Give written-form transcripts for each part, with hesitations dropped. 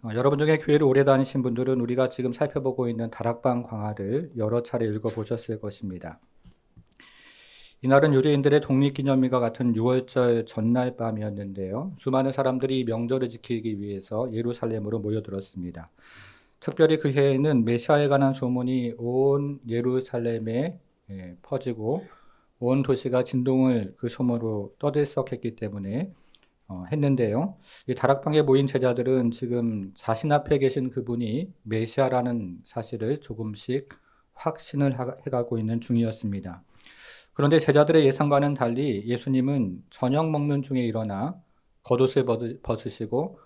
여러분 중에 교회를 오래 다니신 분들은 우리가 지금 살펴보고 있는 다락방 광화를 여러 차례 읽어보셨을 것입니다. 이날은 유대인들의 독립기념일과 같은 6월절 전날 밤이었는데요. 수많은 사람들이 이 명절을 지키기 위해서 예루살렘으로 모여들었습니다. 특별히 그 해에는 메시아에 관한 소문이 온 예루살렘에 퍼지고 온 도시가 진동을 그 소문으로 떠들썩했기 때문에 했는데요. 이 다락방에 모인 제자들은 지금 자신 앞에 계신 그분이 메시아라는 사실을 조금씩 확신을 해가고 있는 중이었습니다. 그런데 제자들의 예상과는 달리 예수님은 저녁 먹는 중에 일어나 겉옷을 벗으시고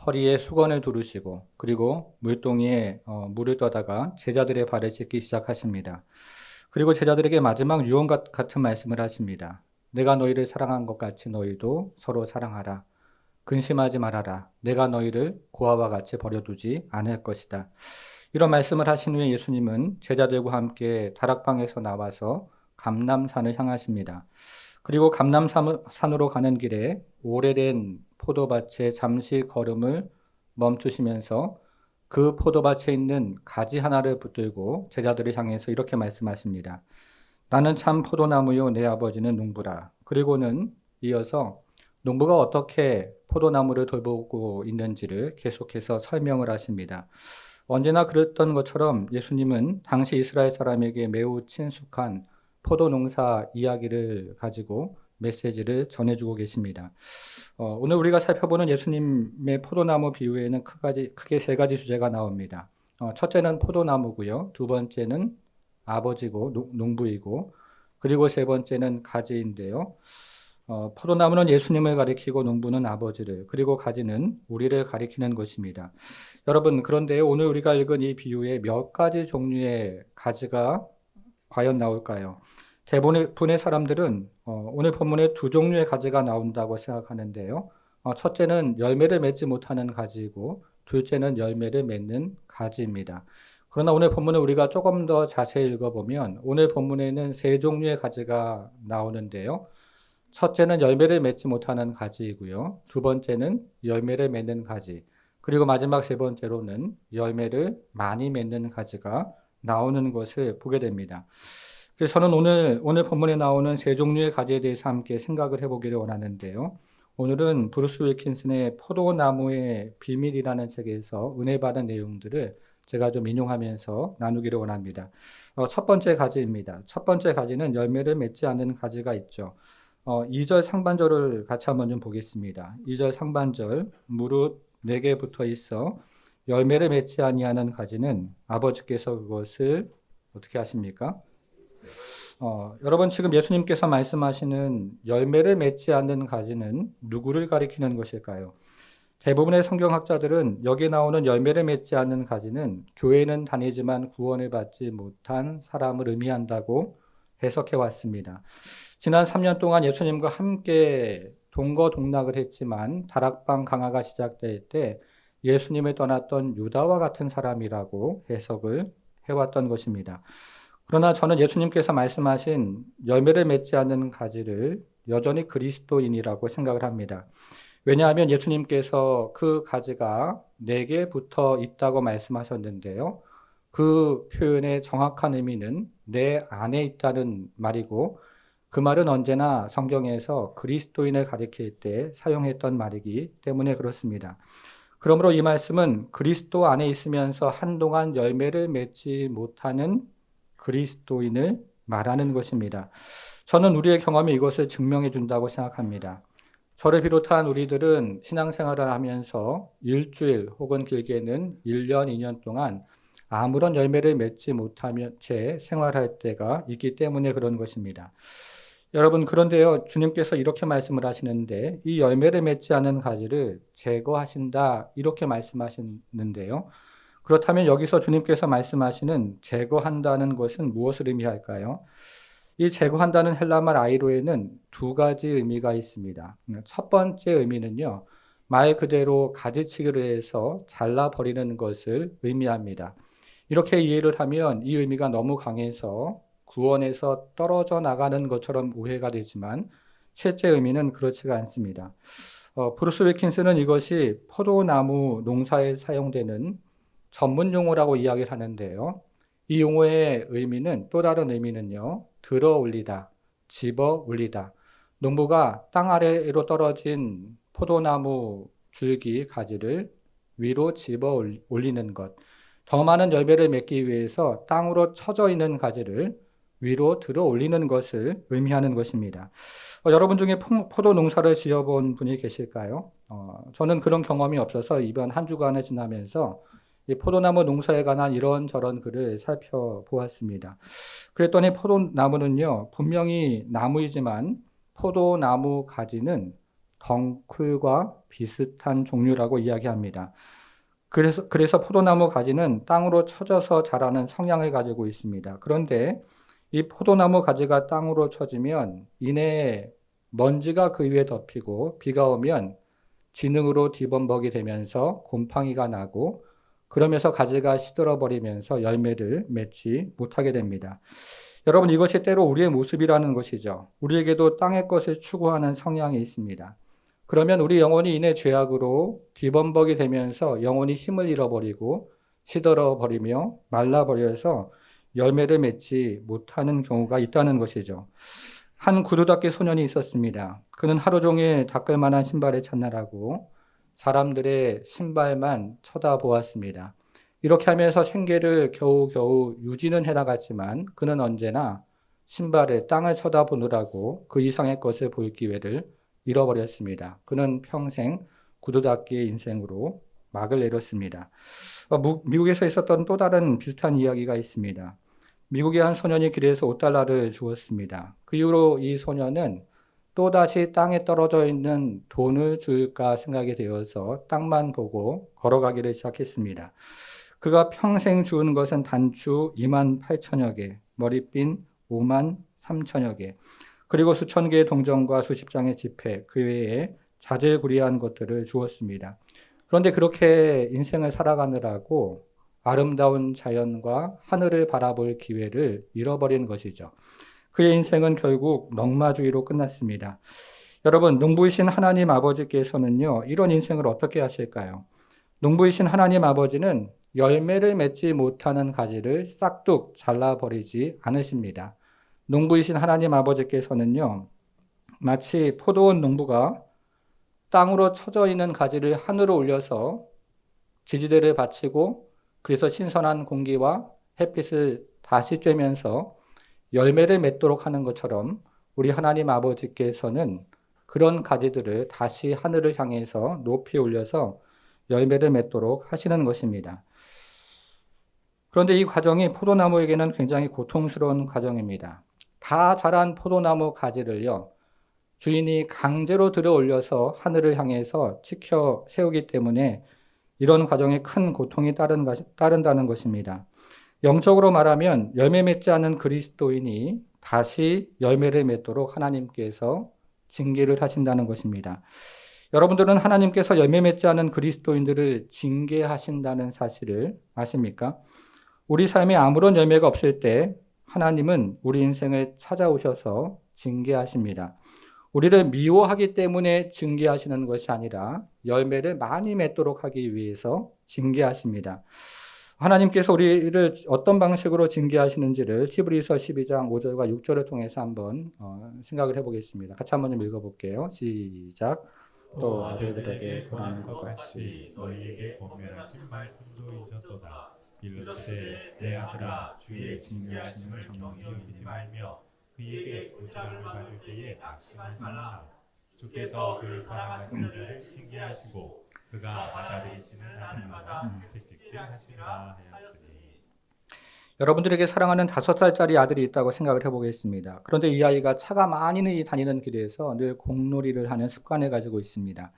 허리에 수건을 두르시고 그리고 물동이에 물을 떠다가 제자들의 발을 씻기 시작하십니다. 그리고 제자들에게 마지막 유언 같은 말씀을 하십니다. 내가 너희를 사랑한 것 같이 너희도 서로 사랑하라. 근심하지 말아라. 내가 너희를 고아와 같이 버려두지 않을 것이다. 이런 말씀을 하신 후에 예수님은 제자들과 함께 다락방에서 나와서 감람산을 향하십니다. 그리고 감람산으로 가는 길에 오래된 포도밭에 잠시 걸음을 멈추시면서 그 포도밭에 있는 가지 하나를 붙들고 제자들을 향해서 이렇게 말씀하십니다. 나는 참 포도나무요 내 아버지는 농부라. 그리고는 이어서 농부가 어떻게 포도나무를 돌보고 있는지를 계속해서 설명을 하십니다. 언제나 그랬던 것처럼 예수님은 당시 이스라엘 사람에게 매우 친숙한 포도 농사 이야기를 가지고 메시지를 전해주고 계십니다. 오늘 우리가 살펴보는 예수님의 포도나무 비유에는 크게 세 가지 주제가 나옵니다. 첫째는 포도나무고요. 두 번째는 아버지고 농부이고 그리고 세 번째는 가지인데요. 포도나무는 예수님을 가리키고 농부는 아버지를 그리고 가지는 우리를 가리키는 것입니다. 여러분 그런데 오늘 우리가 읽은 이 비유에 몇 가지 종류의 가지가 과연 나올까요? 대부분의 사람들은 오늘 본문에 두 종류의 가지가 나온다고 생각하는데요. 첫째는 열매를 맺지 못하는 가지이고 둘째는 열매를 맺는 가지입니다. 그러나 오늘 본문을 우리가 조금 더 자세히 읽어보면 오늘 본문에는 세 종류의 가지가 나오는데요. 첫째는 열매를 맺지 못하는 가지이고요. 두 번째는 열매를 맺는 가지. 그리고 마지막 세 번째로는 열매를 많이 맺는 가지가 나오는 것을 보게 됩니다. 그래서 저는 오늘 본문에 나오는 세 종류의 가지에 대해서 함께 생각을 해보기를 원하는데요. 오늘은 브루스 윌킨슨의 포도나무의 비밀이라는 책에서 은혜 받은 내용들을 제가 좀 인용하면서 나누기를 원합니다. 첫 번째 가지입니다. 첫 번째 가지는 열매를 맺지 않는 가지가 있죠. 2절 상반절을 같이 한번 좀 보겠습니다. 2절 상반절 무릇 내게 붙어 있어 열매를 맺지 아니하는 가지는 아버지께서 그것을 어떻게 하십니까? 여러분 지금 예수님께서 말씀하시는 열매를 맺지 않는 가지는 누구를 가리키는 것일까요? 대부분의 성경학자들은 여기 나오는 열매를 맺지 않는 가지는 교회는 다니지만 구원을 받지 못한 사람을 의미한다고 해석해 왔습니다. 지난 3년 동안 예수님과 함께 동거동락을 했지만 다락방 강화가 시작될 때 예수님을 떠났던 유다와 같은 사람이라고 해석을 해왔던 것입니다. 그러나 저는 예수님께서 말씀하신 열매를 맺지 않는 가지를 여전히 그리스도인이라고 생각을 합니다. 왜냐하면 예수님께서 그 가지가 내게 붙어 있다고 말씀하셨는데요. 그 표현의 정확한 의미는 내 안에 있다는 말이고 그 말은 언제나 성경에서 그리스도인을 가리킬 때 사용했던 말이기 때문에 그렇습니다. 그러므로 이 말씀은 그리스도 안에 있으면서 한동안 열매를 맺지 못하는 그리스도인을 말하는 것입니다. 저는 우리의 경험이 이것을 증명해 준다고 생각합니다. 저를 비롯한 우리들은 신앙생활을 하면서 일주일 혹은 길게는 1년, 2년 동안 아무런 열매를 맺지 못하며 채 생활할 때가 있기 때문에 그런 것입니다. 여러분 그런데요 주님께서 이렇게 말씀을 하시는데 이 열매를 맺지 않은 가지를 제거하신다 이렇게 말씀하시는데요. 그렇다면 여기서 주님께서 말씀하시는 제거한다는 것은 무엇을 의미할까요? 이 제거한다는 헬라말 아이로에는 두 가지 의미가 있습니다. 첫 번째 의미는요, 말 그대로 가지치기를 해서 잘라버리는 것을 의미합니다. 이렇게 이해를 하면 이 의미가 너무 강해서 구원에서 떨어져 나가는 것처럼 오해가 되지만 실제 의미는 그렇지가 않습니다. 브루스 윌킨스는 이것이 포도나무 농사에 사용되는 전문 용어라고 이야기를 하는데요. 이 용어의 의미는, 또 다른 의미는요, 들어 올리다, 집어 올리다. 농부가 땅 아래로 떨어진 포도나무 줄기, 가지를 위로 집어 올리는 것. 더 많은 열매를 맺기 위해서 땅으로 쳐져 있는 가지를 위로 들어 올리는 것을 의미하는 것입니다. 여러분 중에 포도 농사를 지어본 분이 계실까요? 저는 그런 경험이 없어서 이번 한 주간을 지나면서 이 포도나무 농사에 관한 이런저런 글을 살펴보았습니다. 그랬더니 포도나무는요, 분명히 나무이지만 포도나무 가지는 덩쿨과 비슷한 종류라고 이야기합니다. 그래서 포도나무 가지는 땅으로 쳐져서 자라는 성향을 가지고 있습니다. 그런데 이 포도나무 가지가 땅으로 쳐지면 이내 먼지가 그 위에 덮이고 비가 오면 진흙으로 뒤범벅이 되면서 곰팡이가 나고 그러면서 가지가 시들어 버리면서 열매를 맺지 못하게 됩니다. 여러분, 이것이 때로 우리의 모습이라는 것이죠. 우리에게도 땅의 것을 추구하는 성향이 있습니다. 그러면 우리 영혼이 이내 죄악으로 뒤범벅이 되면서 영혼이 힘을 잃어버리고 시들어 버리며 말라버려서 열매를 맺지 못하는 경우가 있다는 것이죠. 한 구두닦이 소년이 있었습니다. 그는 하루 종일 닦을 만한 신발을 찾느라고 사람들의 신발만 쳐다보았습니다. 이렇게 하면서 생계를 겨우겨우 유지는 해나갔지만 그는 언제나 신발을 땅을 쳐다보느라고 그 이상의 것을 볼 기회를 잃어버렸습니다. 그는 평생 구두닦기의 인생으로 막을 내렸습니다. 미국에서 있었던 또 다른 비슷한 이야기가 있습니다. 미국의 한 소년이 길에서 $5를 주었습니다. 그 이후로 이 소년은 또다시 땅에 떨어져 있는 돈을 줄까 생각이 되어서 땅만 보고 걸어가기를 시작했습니다. 그가 평생 주운 것은 단추 28,000여 개, 머리핀 53,000여 개, 그리고 수천 개의 동전과 수십 장의 지폐, 그 외에 자질구레한 것들을 주었습니다. 그런데 그렇게 인생을 살아가느라고 아름다운 자연과 하늘을 바라볼 기회를 잃어버린 것이죠. 그의 인생은 결국 넉마주의로 끝났습니다. 여러분, 농부이신 하나님 아버지께서는요, 이런 인생을 어떻게 하실까요? 농부이신 하나님 아버지는 열매를 맺지 못하는 가지를 싹둑 잘라버리지 않으십니다. 농부이신 하나님 아버지께서는요, 마치 포도원 농부가 땅으로 쳐져 있는 가지를 하늘로 올려서 지지대를 받치고 그래서 신선한 공기와 햇빛을 다시 쬐면서 열매를 맺도록 하는 것처럼 우리 하나님 아버지께서는 그런 가지들을 다시 하늘을 향해서 높이 올려서 열매를 맺도록 하시는 것입니다. 그런데 이 과정이 포도나무에게는 굉장히 고통스러운 과정입니다. 다 자란 포도나무 가지를요, 주인이 강제로 들어 올려서 하늘을 향해서 치켜 세우기 때문에 이런 과정에 큰 고통이 따른다는 것입니다. 영적으로 말하면 열매 맺지 않은 그리스도인이 다시 열매를 맺도록 하나님께서 징계를 하신다는 것입니다. 여러분들은 하나님께서 열매 맺지 않은 그리스도인들을 징계하신다는 사실을 아십니까? 우리 삶에 아무런 열매가 없을 때 하나님은 우리 인생을 찾아오셔서 징계하십니다. 우리를 미워하기 때문에 징계하시는 것이 아니라 열매를 많이 맺도록 하기 위해서 징계하십니다. 하나님께서 우리를 어떤 방식으로 징계하시는지를 히브리서 12장 5절과 6절을 통해서 한번 생각을 해보겠습니다. 같이 한번 좀 읽어볼게요. 시작. 또 아들들에게 고난을 것 같이 너희에게 권면하신 말씀도 잊었도다. 이르시되 내 아들아 주의 징계하심을 경히 여기지 말며 그에게 고지람을 받을 때에 낙심하지 말라. 주께서 그를 사랑하시는 이를 징계하시고 그가 받아들이시는 하나님마다 채찍질하시리라 하였으니. 여러분들에게 사랑하는 5살짜리 아들이 있다고 생각을 해보겠습니다. 그런데 이 아이가 차가 많이 다니는 길에서 늘 공놀이를 하는 습관을 가지고 있습니다.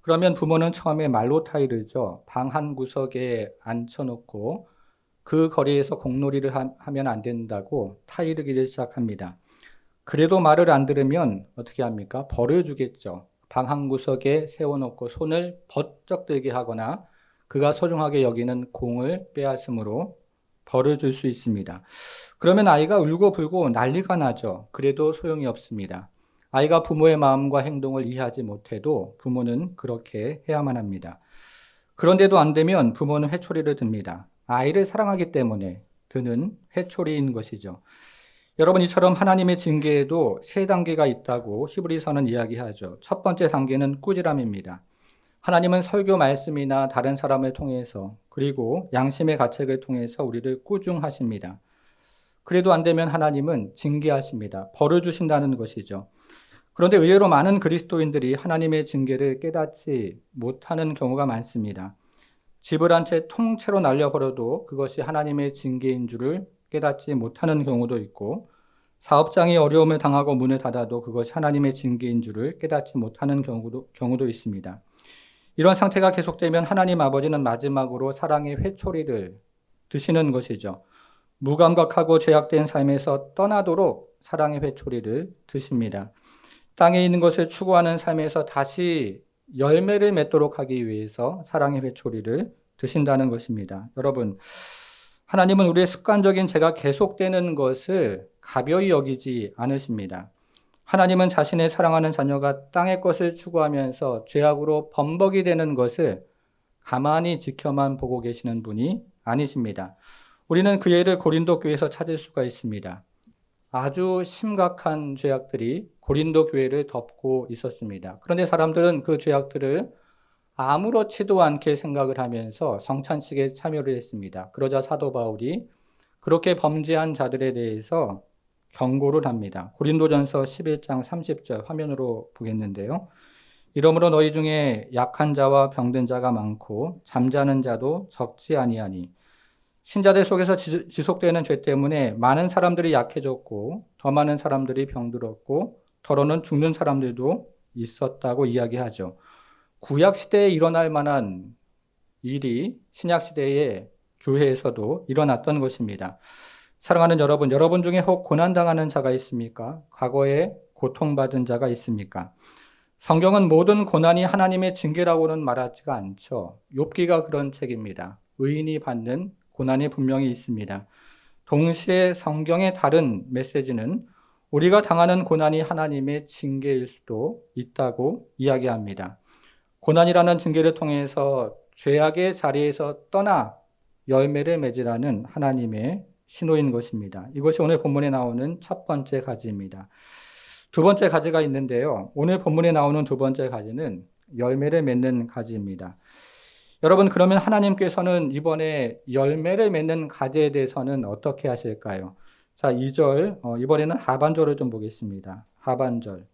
그러면 부모는 처음에 말로 타이르죠. 방 한 구석에 앉혀놓고 그 거리에서 공놀이를 하면 안 된다고 타이르기를 시작합니다. 그래도 말을 안 들으면 어떻게 합니까? 벌을 주겠죠. 방 한 구석에 세워놓고 손을 번쩍 들게 하거나 그가 소중하게 여기는 공을 빼앗음으로 벌을 줄 수 있습니다. 그러면 아이가 울고불고 난리가 나죠. 그래도 소용이 없습니다. 아이가 부모의 마음과 행동을 이해하지 못해도 부모는 그렇게 해야만 합니다. 그런데도 안 되면 부모는 회초리를 듭니다. 아이를 사랑하기 때문에 드는 회초리인 것이죠. 여러분, 이처럼 하나님의 징계에도 세 단계가 있다고 히브리서는 이야기하죠. 첫 번째 단계는 꾸지람입니다. 하나님은 설교 말씀이나 다른 사람을 통해서 그리고 양심의 가책을 통해서 우리를 꾸중하십니다. 그래도 안 되면 하나님은 징계하십니다. 벌을 주신다는 것이죠. 그런데 의외로 많은 그리스도인들이 하나님의 징계를 깨닫지 못하는 경우가 많습니다. 집을 한 채 통째로 날려버려도 그것이 하나님의 징계인 줄을 깨닫지 못하는 경우도 있고, 사업장이 어려움을 당하고 문을 닫아도 그것이 하나님의 징계인 줄을 깨닫지 못하는 경우도 있습니다. 이런 상태가 계속되면 하나님 아버지는 마지막으로 사랑의 회초리를 드시는 것이죠. 무감각하고 죄악된 삶에서 떠나도록 사랑의 회초리를 드십니다. 땅에 있는 것을 추구하는 삶에서 다시 열매를 맺도록 하기 위해서 사랑의 회초리를 드신다는 것입니다. 여러분, 하나님은 우리의 습관적인 죄가 계속되는 것을 가벼이 여기지 않으십니다. 하나님은 자신의 사랑하는 자녀가 땅의 것을 추구하면서 죄악으로 범벅이 되는 것을 가만히 지켜만 보고 계시는 분이 아니십니다. 우리는 그 예를 고린도 교회에서 찾을 수가 있습니다. 아주 심각한 죄악들이 고린도 교회를 덮고 있었습니다. 그런데 사람들은 그 죄악들을 아무렇지도 않게 생각을 하면서 성찬식에 참여를 했습니다. 그러자 사도 바울이 그렇게 범죄한 자들에 대해서 경고를 합니다. 고린도전서 11장 30절 화면으로 보겠는데요. 이러므로 너희 중에 약한 자와 병든 자가 많고 잠자는 자도 적지 아니하니 신자들 속에서 지속되는 죄 때문에 많은 사람들이 약해졌고 더 많은 사람들이 병들었고 더러는 죽는 사람들도 있었다고 이야기하죠. 구약 시대에 일어날 만한 일이 신약 시대의 교회에서도 일어났던 것입니다. 사랑하는 여러분, 여러분 중에 혹 고난당하는 자가 있습니까? 과거에 고통받은 자가 있습니까? 성경은 모든 고난이 하나님의 징계라고는 말하지가 않죠. 욥기가 그런 책입니다. 의인이 받는 고난이 분명히 있습니다. 동시에 성경의 다른 메시지는 우리가 당하는 고난이 하나님의 징계일 수도 있다고 이야기합니다. 고난이라는 징계를 통해서 죄악의 자리에서 떠나 열매를 맺으라는 하나님의 신호인 것입니다. 이것이 오늘 본문에 나오는 첫 번째 가지입니다. 두 번째 가지가 있는데요. 오늘 본문에 나오는 두 번째 가지는 열매를 맺는 가지입니다. 여러분, 그러면 하나님께서는 이번에 열매를 맺는 가지에 대해서는 어떻게 하실까요? 자, 2절, 이번에는 하반절을 좀 보겠습니다. 하반절.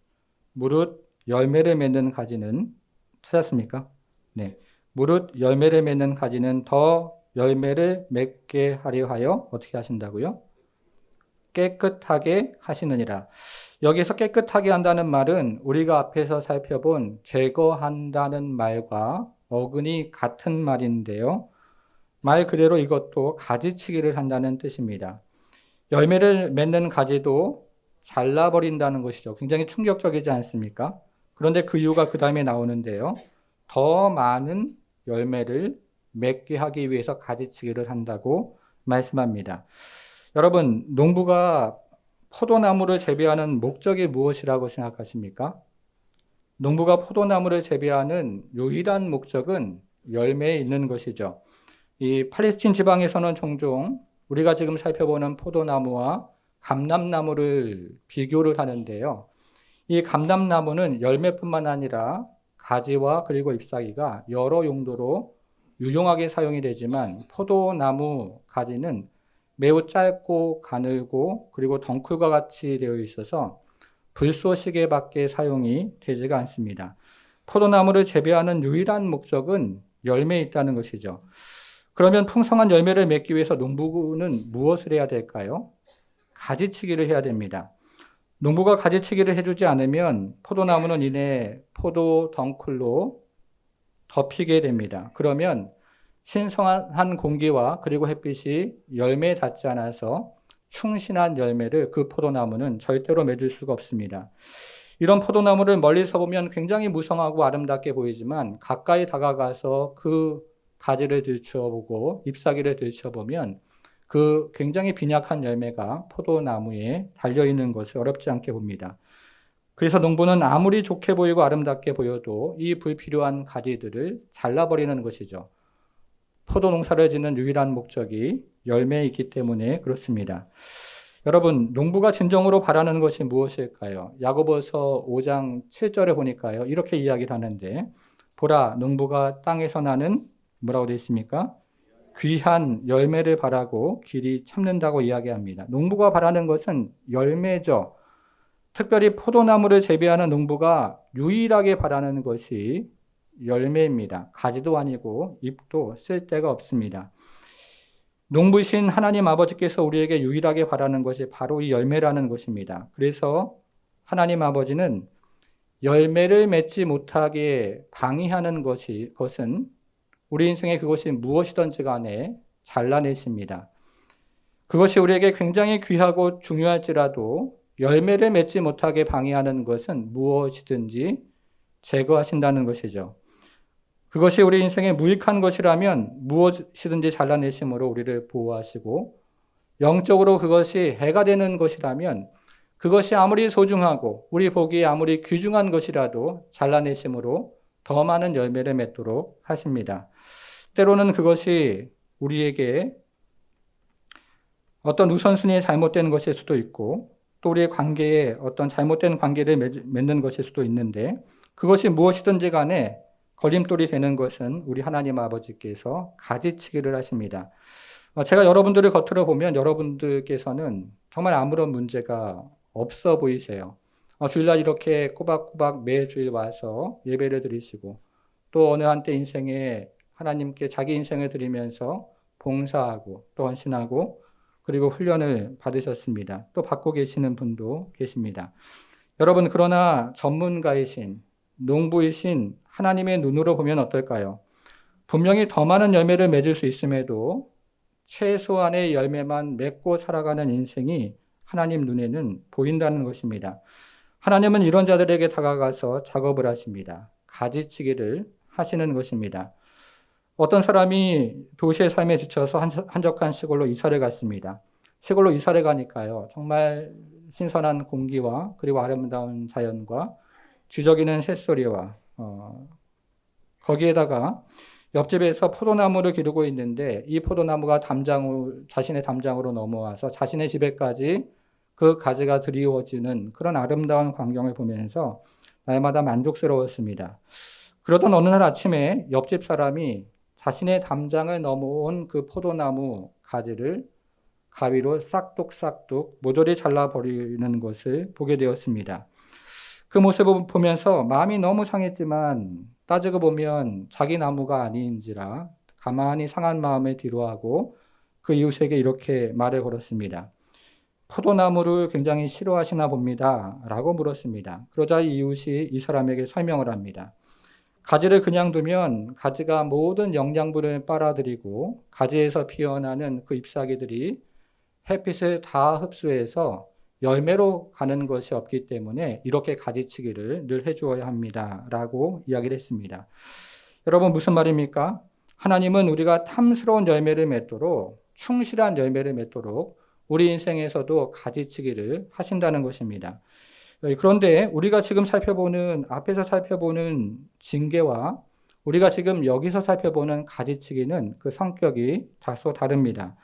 무릇 열매를 맺는 가지는 찾았습니까? 네. 무릇 열매를 맺는 가지는 더 열매를 맺게 하려 하여 어떻게 하신다고요? 깨끗하게 하시느니라. 여기서 깨끗하게 한다는 말은 우리가 앞에서 살펴본 제거한다는 말과 어근이 같은 말인데요. 말 그대로 이것도 가지치기를 한다는 뜻입니다. 열매를 맺는 가지도 잘라버린다는 것이죠. 굉장히 충격적이지 않습니까? 그런데 그 이유가 그 다음에 나오는데요. 더 많은 열매를 맺게 하기 위해서 가지치기를 한다고 말씀합니다. 여러분, 농부가 포도나무를 재배하는 목적이 무엇이라고 생각하십니까? 농부가 포도나무를 재배하는 유일한 목적은 열매에 있는 것이죠. 이 팔레스틴 지방에서는 종종 우리가 지금 살펴보는 포도나무와 감람나무를 비교를 하는데요. 이 감람나무는 열매뿐만 아니라 가지와 그리고 잎사귀가 여러 용도로 유용하게 사용이 되지만 포도나무 가지는 매우 짧고 가늘고 그리고 덩쿨과 같이 되어 있어서 불쏘시개밖에 사용이 되지가 않습니다. 포도나무를 재배하는 유일한 목적은 열매에 있다는 것이죠. 그러면 풍성한 열매를 맺기 위해서 농부는 무엇을 해야 될까요? 가지치기를 해야 됩니다. 농부가 가지치기를 해주지 않으면 포도나무는 이내 포도 덩쿨로 덮이게 됩니다. 그러면 신성한 공기와 그리고 햇빛이 열매에 닿지 않아서 충신한 열매를 그 포도나무는 절대로 맺을 수가 없습니다. 이런 포도나무를 멀리서 보면 굉장히 무성하고 아름답게 보이지만 가까이 다가가서 그 가지를 들추어보고 잎사귀를 들추어보면 그 굉장히 빈약한 열매가 포도나무에 달려있는 것을 어렵지 않게 봅니다. 그래서 농부는 아무리 좋게 보이고 아름답게 보여도 이 불필요한 가지들을 잘라버리는 것이죠. 포도 농사를 짓는 유일한 목적이 열매이기 때문에 그렇습니다. 여러분, 농부가 진정으로 바라는 것이 무엇일까요? 야고보서 5장 7절에 보니까요, 이렇게 이야기를 하는데, 보라, 농부가 땅에서 나는 뭐라고 되어 있습니까? 귀한 열매를 바라고 길이 참는다고 이야기합니다. 농부가 바라는 것은 열매죠. 특별히 포도나무를 재배하는 농부가 유일하게 바라는 것이 열매입니다. 가지도 아니고 잎도 쓸 데가 없습니다. 농부신 하나님 아버지께서 우리에게 유일하게 바라는 것이 바로 이 열매라는 것입니다. 그래서 하나님 아버지는 열매를 맺지 못하게 방해하는 것은 우리 인생에 그것이 무엇이든지 간에 잘라내십니다. 그것이 우리에게 굉장히 귀하고 중요할지라도 열매를 맺지 못하게 방해하는 것은 무엇이든지 제거하신다는 것이죠. 그것이 우리 인생에 무익한 것이라면 무엇이든지 잘라내심으로 우리를 보호하시고, 영적으로 그것이 해가 되는 것이라면 그것이 아무리 소중하고 우리 보기에 아무리 귀중한 것이라도 잘라내심으로 더 많은 열매를 맺도록 하십니다. 때로는 그것이 우리에게 어떤 우선순위에 잘못된 것일 수도 있고, 또 우리의 관계에 어떤 잘못된 관계를 맺는 것일 수도 있는데, 그것이 무엇이든지 간에 걸림돌이 되는 것은 우리 하나님 아버지께서 가지치기를 하십니다. 제가 여러분들을 겉으로 보면 여러분들께서는 정말 아무런 문제가 없어 보이세요. 주일날 이렇게 꼬박꼬박 매주일 와서 예배를 드리시고, 또 어느 한때 인생에 하나님께 자기 인생을 드리면서 봉사하고 또 헌신하고 그리고 훈련을 받으셨습니다. 또 받고 계시는 분도 계십니다. 여러분, 그러나 전문가이신 농부이신 하나님의 눈으로 보면 어떨까요? 분명히 더 많은 열매를 맺을 수 있음에도 최소한의 열매만 맺고 살아가는 인생이 하나님 눈에는 보인다는 것입니다. 하나님은 이런 자들에게 다가가서 작업을 하십니다. 가지치기를 하시는 것입니다. 어떤 사람이 도시의 삶에 지쳐서 한적한 시골로 이사를 갔습니다. 시골로 이사를 가니까요, 정말 신선한 공기와 그리고 아름다운 자연과 쥐저귀는 새소리와 거기에다가 옆집에서 포도나무를 기르고 있는데 이 포도나무가 자신의 담장으로 넘어와서 자신의 집에까지 그 가지가 드리워지는 그런 아름다운 광경을 보면서 날마다 만족스러웠습니다. 그러던 어느 날 아침에 옆집 사람이 자신의 담장을 넘어온 그 포도나무 가지를 가위로 싹둑싹둑 모조리 잘라버리는 것을 보게 되었습니다. 그 모습을 보면서 마음이 너무 상했지만 따지고 보면 자기 나무가 아닌지라 가만히 상한 마음을 뒤로하고 그 이웃에게 이렇게 말을 걸었습니다. 포도나무를 굉장히 싫어하시나 봅니다. 라고 물었습니다. 그러자 이웃이 이 사람에게 설명을 합니다. 가지를 그냥 두면 가지가 모든 영양분을 빨아들이고 가지에서 피어나는 그 잎사귀들이 햇빛을 다 흡수해서 열매로 가는 것이 없기 때문에 이렇게 가지치기를 늘 해주어야 합니다. 라고 이야기를 했습니다. 여러분, 무슨 말입니까? 하나님은 우리가 탐스러운 열매를 맺도록, 충실한 열매를 맺도록 우리 인생에서도 가지치기를 하신다는 것입니다. 그런데 우리가 지금 앞에서 살펴보는 징계와 우리가 지금 여기서 살펴보는 가지치기는 그 성격이 다소 다릅니다.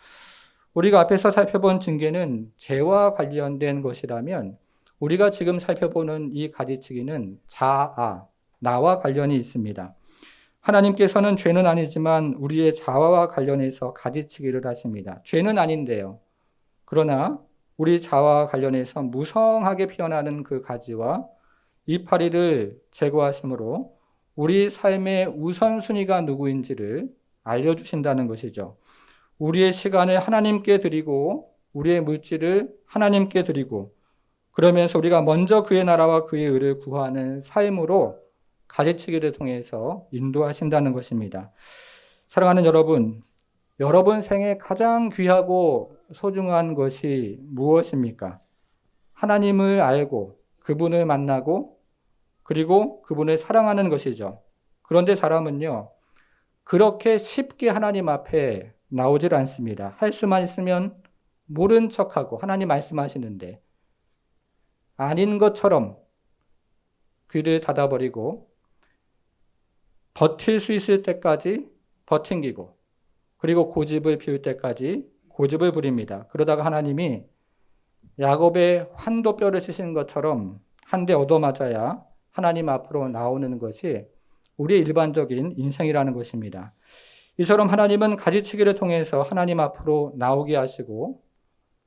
우리가 앞에서 살펴본 징계는 죄와 관련된 것이라면 우리가 지금 살펴보는 이 가지치기는 자아, 나와 관련이 있습니다. 하나님께서는 죄는 아니지만 우리의 자아와 관련해서 가지치기를 하십니다. 죄는 아닌데요. 그러나 우리 자아와 관련해서 무성하게 피어나는 그 가지와 이파리를 제거하심으로 우리 삶의 우선순위가 누구인지를 알려주신다는 것이죠. 우리의 시간을 하나님께 드리고 우리의 물질을 하나님께 드리고 그러면서 우리가 먼저 그의 나라와 그의 의를 구하는 삶으로 가지치기를 통해서 인도하신다는 것입니다. 사랑하는 여러분, 여러분 생에 가장 귀하고 소중한 것이 무엇입니까? 하나님을 알고 그분을 만나고 그리고 그분을 사랑하는 것이죠. 그런데 사람은요, 그렇게 쉽게 하나님 앞에 나오질 않습니다. 할 수만 있으면 모른 척하고 하나님 말씀하시는데 아닌 것처럼 귀를 닫아버리고 버틸 수 있을 때까지 버팅기고 그리고 고집을 피울 때까지 고집을 부립니다. 그러다가 하나님이 야곱의 환도뼈를 치시는 것처럼 한 대 얻어맞아야 하나님 앞으로 나오는 것이 우리의 일반적인 인생이라는 것입니다. 이처럼 하나님은 가지치기를 통해서 하나님 앞으로 나오게 하시고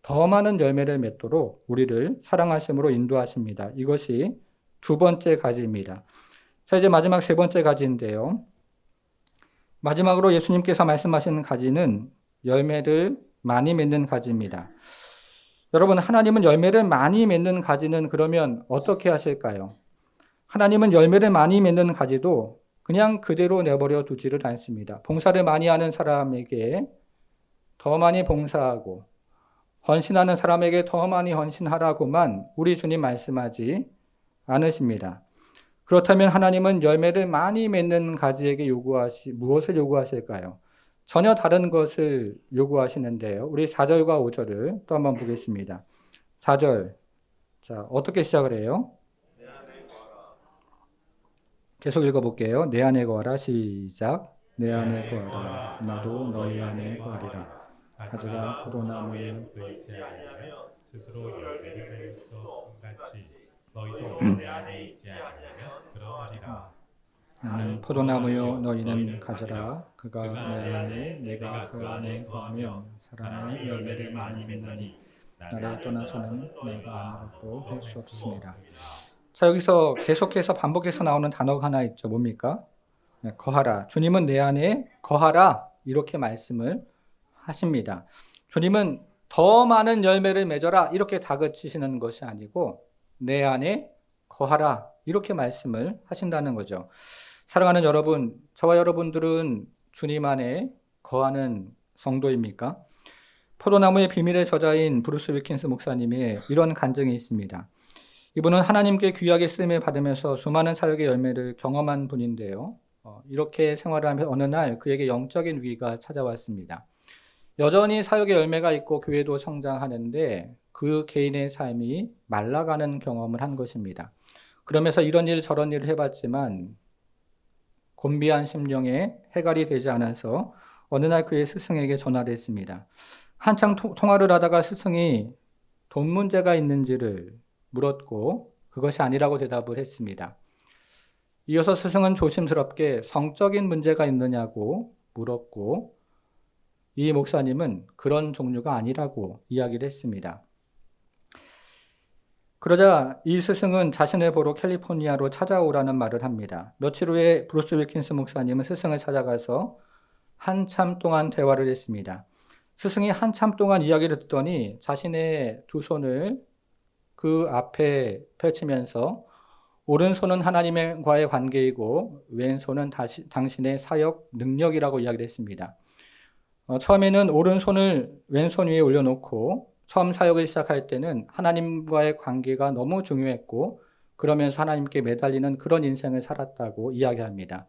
더 많은 열매를 맺도록 우리를 사랑하심으로 인도하십니다. 이것이 두 번째 가지입니다. 자, 이제 마지막 세 번째 가지인데요. 마지막으로 예수님께서 말씀하시는 가지는 열매를 많이 맺는 가지입니다. 여러분, 하나님은 열매를 많이 맺는 가지는 그러면 어떻게 하실까요? 하나님은 열매를 많이 맺는 가지도 그냥 그대로 내버려 두지를 않습니다. 봉사를 많이 하는 사람에게 더 많이 봉사하고 헌신하는 사람에게 더 많이 헌신하라고만 우리 주님 말씀하지 않으십니다. 그렇다면 하나님은 열매를 많이 맺는 가지에게 무엇을 요구하실까요? 전혀 다른 것을 요구하시는데요. 우리 4절과 5절을 또 한번 보겠습니다. 4절. 자, 어떻게 시작을 해요? 계속 읽어볼게요. 내 안에 거하라. 시작. 내 안에 거하라. 나도 너희 안에 거하리라. 가지가 포도나무에 있지 아니하면 스스로 열매를 맺을 수 없음같이 너희도 내 안에 있지 아니하면 그러하리라. 나는 포도나무요 너희는 가지라. 그가 내 안에 내가 그 안에 거하며 사람은 열매를 많이 맺나니 나를 떠나서는 내가 아무것도 할 수 없습니다. 자, 여기서 계속해서 반복해서 나오는 단어가 하나 있죠. 뭡니까? 거하라. 주님은 내 안에 거하라. 이렇게 말씀을 하십니다. 주님은 더 많은 열매를 맺어라. 이렇게 다그치시는 것이 아니고 내 안에 거하라. 이렇게 말씀을 하신다는 거죠. 사랑하는 여러분, 저와 여러분들은 주님 안에 거하는 성도입니까? 포도나무의 비밀의 저자인 브루스 윌킨스 목사님의 이런 간증이 있습니다. 이분은 하나님께 귀하게 쓰임을 받으면서 수많은 사역의 열매를 경험한 분인데요. 이렇게 생활을 하면서 어느 날 그에게 영적인 위기가 찾아왔습니다. 여전히 사역의 열매가 있고 교회도 성장하는데 그 개인의 삶이 말라가는 경험을 한 것입니다. 그러면서 이런 일 저런 일을 해봤지만 곤비한 심령에 해갈이 되지 않아서 어느 날 그의 스승에게 전화를 했습니다. 한창 통화를 하다가 스승이 돈 문제가 있는지를 물었고 그것이 아니라고 대답을 했습니다. 이어서 스승은 조심스럽게 성적인 문제가 있느냐고 물었고 이 목사님은 그런 종류가 아니라고 이야기를 했습니다. 그러자 이 스승은 자신을 보러 캘리포니아로 찾아오라는 말을 합니다. 며칠 후에 브루스 윌킨스 목사님은 스승을 찾아가서 한참 동안 대화를 했습니다. 스승이 한참 동안 이야기를 듣더니 자신의 두 손을 그 앞에 펼치면서 오른손은 하나님과의 관계이고 왼손은 당신의 사역 능력이라고 이야기를 했습니다. 처음에는 오른손을 왼손 위에 올려놓고 처음 사역을 시작할 때는 하나님과의 관계가 너무 중요했고 그러면서 하나님께 매달리는 그런 인생을 살았다고 이야기합니다.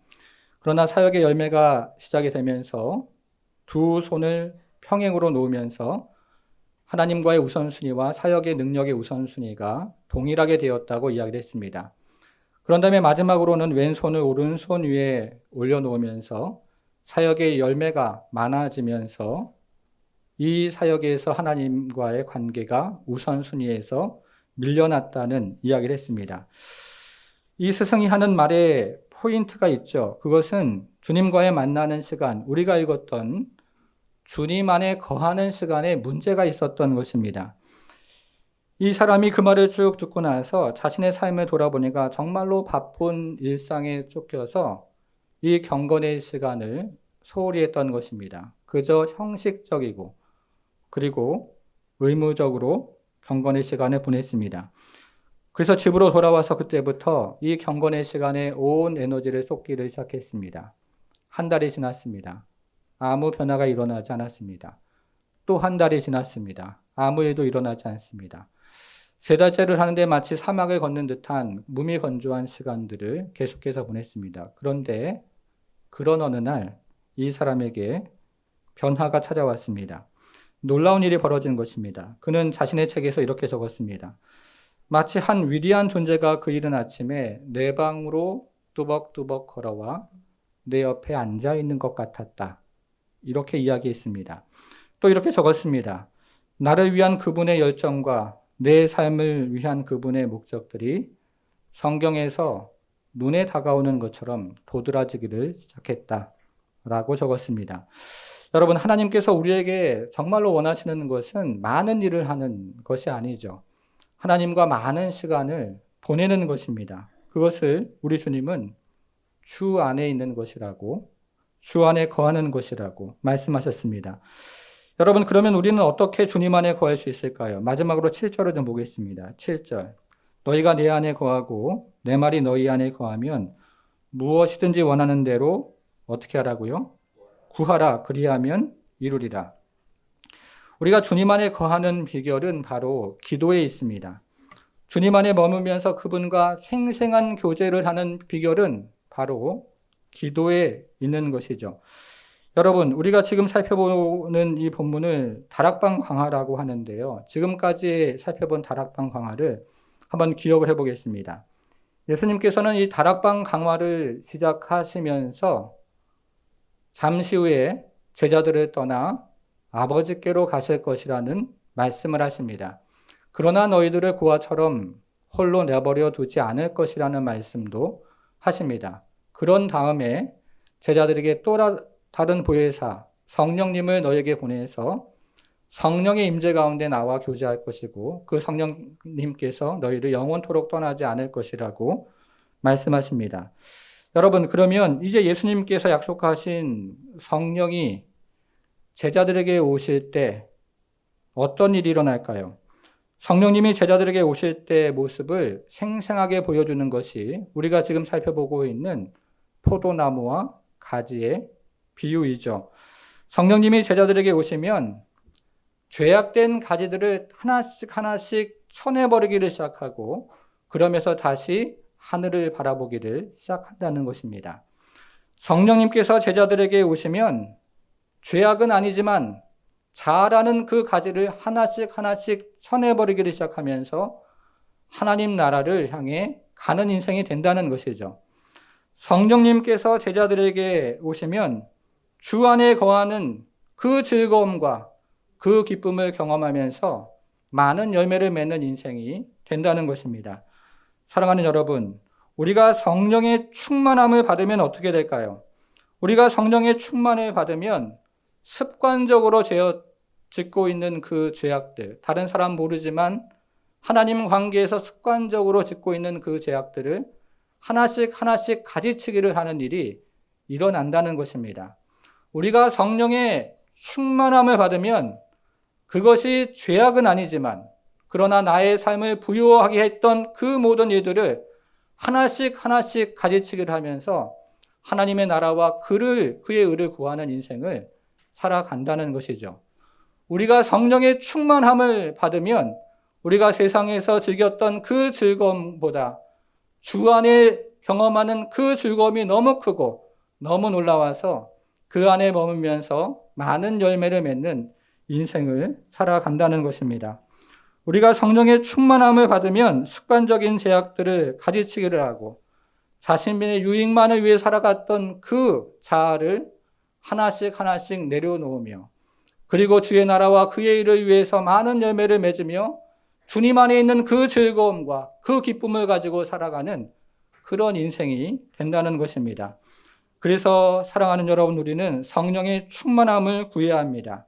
그러나 사역의 열매가 시작이 되면서 두 손을 평행으로 놓으면서 하나님과의 우선순위와 사역의 능력의 우선순위가 동일하게 되었다고 이야기를 했습니다. 그런 다음에 마지막으로는 왼손을 오른손 위에 올려놓으면서 사역의 열매가 많아지면서 이 사역에서 하나님과의 관계가 우선순위에서 밀려났다는 이야기를 했습니다. 이 스승이 하는 말에 포인트가 있죠. 그것은 주님과의 만나는 시간, 우리가 읽었던 주님 안에 거하는 시간에 문제가 있었던 것입니다. 이 사람이 그 말을 쭉 듣고 나서 자신의 삶을 돌아보니까 정말로 바쁜 일상에 쫓겨서 이 경건의 시간을 소홀히 했던 것입니다. 그저 형식적이고 그리고 의무적으로 경건의 시간을 보냈습니다. 그래서 집으로 돌아와서 그때부터 이 경건의 시간에 온 에너지를 쏟기를 시작했습니다. 한 달이 지났습니다. 아무 변화가 일어나지 않았습니다. 또 한 달이 지났습니다. 아무 일도 일어나지 않습니다. 3달째를 하는데 마치 사막을 걷는 듯한 무미건조한 시간들을 계속해서 보냈습니다. 그런데 그런 어느 날 이 사람에게 변화가 찾아왔습니다. 놀라운 일이 벌어진 것입니다. 그는 자신의 책에서 이렇게 적었습니다. 마치 한 위대한 존재가 그 이른 아침에 내 방으로 뚜벅뚜벅 걸어와 내 옆에 앉아 있는 것 같았다. 이렇게 이야기했습니다. 또 이렇게 적었습니다. 나를 위한 그분의 열정과 내 삶을 위한 그분의 목적들이 성경에서 눈에 다가오는 것처럼 도드라지기를 시작했다. 라고 적었습니다. 여러분, 하나님께서 우리에게 정말로 원하시는 것은 많은 일을 하는 것이 아니죠. 하나님과 많은 시간을 보내는 것입니다. 그것을 우리 주님은 주 안에 있는 것이라고, 주 안에 거하는 것이라고 말씀하셨습니다. 여러분, 그러면 우리는 어떻게 주님 안에 거할 수 있을까요? 마지막으로 7절을 좀 보겠습니다. 7절. 너희가 내 안에 거하고 내 말이 너희 안에 거하면 무엇이든지 원하는 대로 어떻게 하라고요? 구하라. 그리하면 이루리라. 우리가 주님 안에 거하는 비결은 바로 기도에 있습니다. 주님 안에 머물면서 그분과 생생한 교제를 하는 비결은 바로 기도에 있는 것이죠. 여러분, 우리가 지금 살펴보는 이 본문을 다락방 강화라고 하는데요. 지금까지 살펴본 다락방 강화를 한번 기억을 해보겠습니다. 예수님께서는 이 다락방 강화를 시작하시면서 잠시 후에 제자들을 떠나 아버지께로 가실 것이라는 말씀을 하십니다. 그러나 너희들을 고아처럼 홀로 내버려 두지 않을 것이라는 말씀도 하십니다. 그런 다음에 제자들에게 또 다른 보혜사 성령님을 너에게 보내서 성령의 임재 가운데 나와 교제할 것이고 그 성령님께서 너희를 영원토록 떠나지 않을 것이라고 말씀하십니다. 여러분, 그러면 이제 예수님께서 약속하신 성령이 제자들에게 오실 때 어떤 일이 일어날까요? 성령님이 제자들에게 오실 때의 모습을 생생하게 보여주는 것이 우리가 지금 살펴보고 있는 포도나무와 가지의 비유이죠. 성령님이 제자들에게 오시면 죄악된 가지들을 하나씩 쳐내버리기를 시작하고 그러면서 다시 하늘을 바라보기를 시작한다는 것입니다. 성령님께서 제자들에게 오시면 죄악은 아니지만 자라는 그 가지를 하나씩 쳐내버리기를 시작하면서 하나님 나라를 향해 가는 인생이 된다는 것이죠. 성령님께서 제자들에게 오시면 주 안에 거하는 그 즐거움과 그 기쁨을 경험하면서 많은 열매를 맺는 인생이 된다는 것입니다. 사랑하는 여러분, 우리가 성령의 충만함을 받으면 어떻게 될까요? 우리가 성령의 충만을 받으면 습관적으로 짓고 있는 그 죄악들, 다른 사람 모르지만 하나님 관계에서 습관적으로 짓고 있는 그 죄악들을 하나씩 가지치기를 하는 일이 일어난다는 것입니다. 우리가 성령의 충만함을 받으면 그것이 죄악은 아니지만 그러나 나의 삶을 부유하게 했던 그 모든 일들을 하나씩 가지치기를 하면서 하나님의 나라와 그의 의를 구하는 인생을 살아간다는 것이죠. 우리가 성령의 충만함을 받으면 우리가 세상에서 즐겼던 그 즐거움보다 주 안에 경험하는 그 즐거움이 너무 크고 너무 놀라워서 그 안에 머물면서 많은 열매를 맺는 인생을 살아간다는 것입니다. 우리가 성령의 충만함을 받으면 습관적인 죄악들을 가지치기를 하고 자신의 유익만을 위해 살아갔던 그 자아를 하나씩 내려놓으며 그리고 주의 나라와 그의 일을 위해서 많은 열매를 맺으며 주님 안에 있는 그 즐거움과 그 기쁨을 가지고 살아가는 그런 인생이 된다는 것입니다. 그래서 사랑하는 여러분, 우리는 성령의 충만함을 구해야 합니다.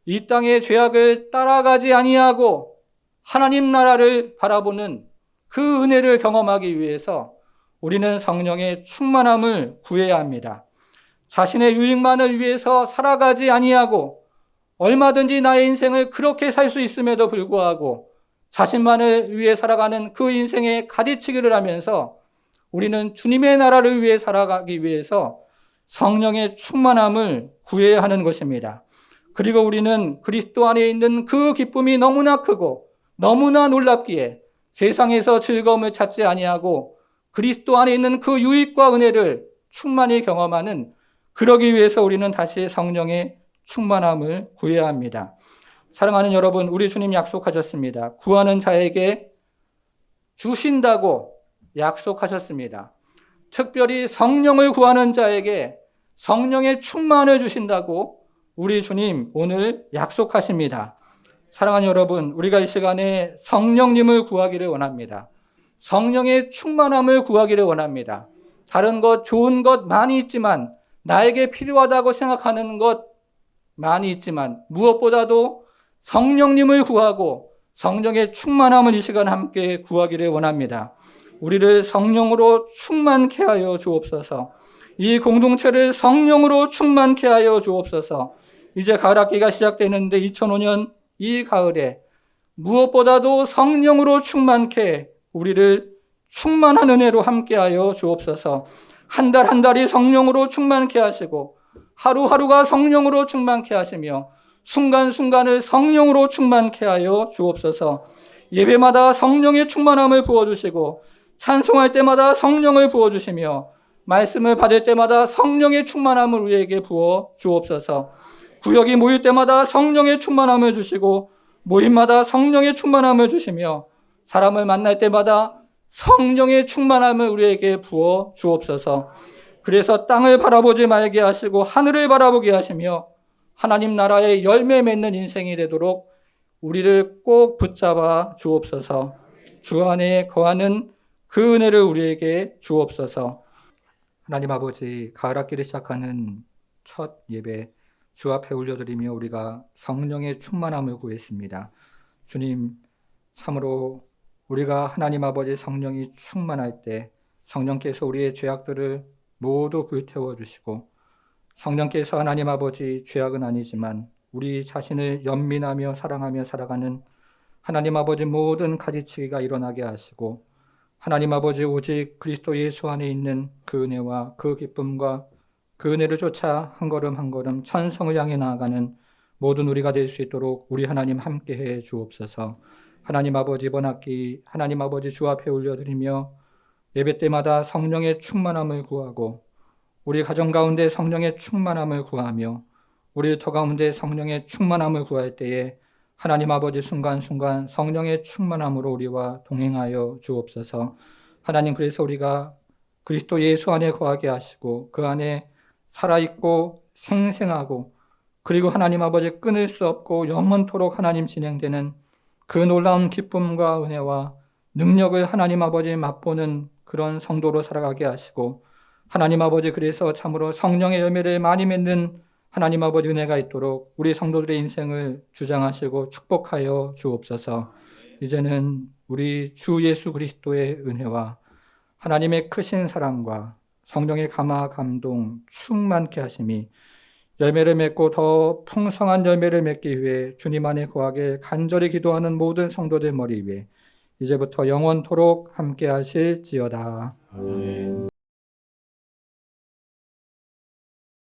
이 땅의 죄악을 따라가지 아니하고 하나님 나라를 바라보는 그 은혜를 경험하기 위해서 우리는 성령의 충만함을 구해야 합니다. 자신의 유익만을 위해서 살아가지 아니하고 얼마든지 나의 인생을 그렇게 살 수 있음에도 불구하고 자신만을 위해 살아가는 그 인생에 가지치기를 하면서 우리는 주님의 나라를 위해 살아가기 위해서 성령의 충만함을 구해야 하는 것입니다. 그리고 우리는 그리스도 안에 있는 그 기쁨이 너무나 크고 너무나 놀랍기에 세상에서 즐거움을 찾지 아니하고 그리스도 안에 있는 그 유익과 은혜를 충만히 경험하는, 그러기 위해서 우리는 다시 성령의 충만함을 구해야 합니다. 사랑하는 여러분, 우리 주님 약속하셨습니다. 구하는 자에게 주신다고 약속하셨습니다. 특별히 성령을 구하는 자에게 성령의 충만을 주신다고 우리 주님 오늘 약속하십니다. 사랑하는 여러분, 우리가 이 시간에 성령님을 구하기를 원합니다. 성령의 충만함을 구하기를 원합니다. 다른 것, 좋은 것 많이 있지만, 나에게 필요하다고 생각하는 것 많이 있지만, 무엇보다도 성령님을 구하고 성령의 충만함을 이 시간 함께 구하기를 원합니다. 우리를 성령으로 충만케 하여 주옵소서. 이 공동체를 성령으로 충만케 하여 주옵소서. 이제 가을학기가 시작되는데 2005년 이 가을에 무엇보다도 성령으로 충만케 우리를 충만한 은혜로 함께하여 주옵소서. 한 달 한 달이 성령으로 충만케 하시고 하루하루가 성령으로 충만케 하시며 순간순간을 성령으로 충만케 하여 주옵소서. 예배마다 성령의 충만함을 부어주시고 찬송할 때마다 성령을 부어주시며 말씀을 받을 때마다 성령의 충만함을 우리에게 부어 주옵소서. 구역이 모일 때마다 성령의 충만함을 주시고 모임마다 성령의 충만함을 주시며 사람을 만날 때마다 성령의 충만함을 우리에게 부어 주옵소서. 그래서 땅을 바라보지 말게 하시고 하늘을 바라보게 하시며 하나님 나라의 열매 맺는 인생이 되도록 우리를 꼭 붙잡아 주옵소서. 주 안에 거하는 그 은혜를 우리에게 주옵소서. 하나님 아버지, 가을학기를 시작하는 첫 예배 주 앞에 올려드리며 우리가 성령의 충만함을 구했습니다. 주님, 참으로 우리가 하나님 아버지 성령이 충만할 때 성령께서 우리의 죄악들을 모두 불태워 주시고 성령께서 하나님 아버지 죄악은 아니지만 우리 자신을 연민하며 사랑하며 살아가는 하나님 아버지 모든 가지치기가 일어나게 하시고 하나님 아버지 오직 그리스도 예수 안에 있는 그 은혜와 그 기쁨과 그 은혜를 쫓아 한 걸음 한 걸음 천성을 향해 나아가는 모든 우리가 될 수 있도록 우리 하나님 함께해 주옵소서. 하나님 아버지 이번 학기 하나님 아버지 주 앞에 올려드리며 예배 때마다 성령의 충만함을 구하고 우리 가정 가운데 성령의 충만함을 구하며 우리 터 가운데 성령의 충만함을 구할 때에 하나님 아버지 순간순간 성령의 충만함으로 우리와 동행하여 주옵소서. 하나님, 그래서 우리가 그리스도 예수 안에 거하게 하시고 그 안에 살아있고 생생하고 그리고 하나님 아버지 끊을 수 없고 영원토록 하나님 진행되는 그 놀라운 기쁨과 은혜와 능력을 하나님 아버지 맛보는 그런 성도로 살아가게 하시고 하나님 아버지 그래서 참으로 성령의 열매를 많이 맺는 하나님 아버지 은혜가 있도록 우리 성도들의 인생을 주장하시고 축복하여 주옵소서. 이제는 우리 주 예수 그리스도의 은혜와 하나님의 크신 사랑과 성령의 감화 감동 충만케 하심이 열매를 맺고 더 풍성한 열매를 맺기 위해 주님 안에 거하게 간절히 기도하는 모든 성도들 머리 위에 이제부터 영원토록 함께 하실지어다. 아멘.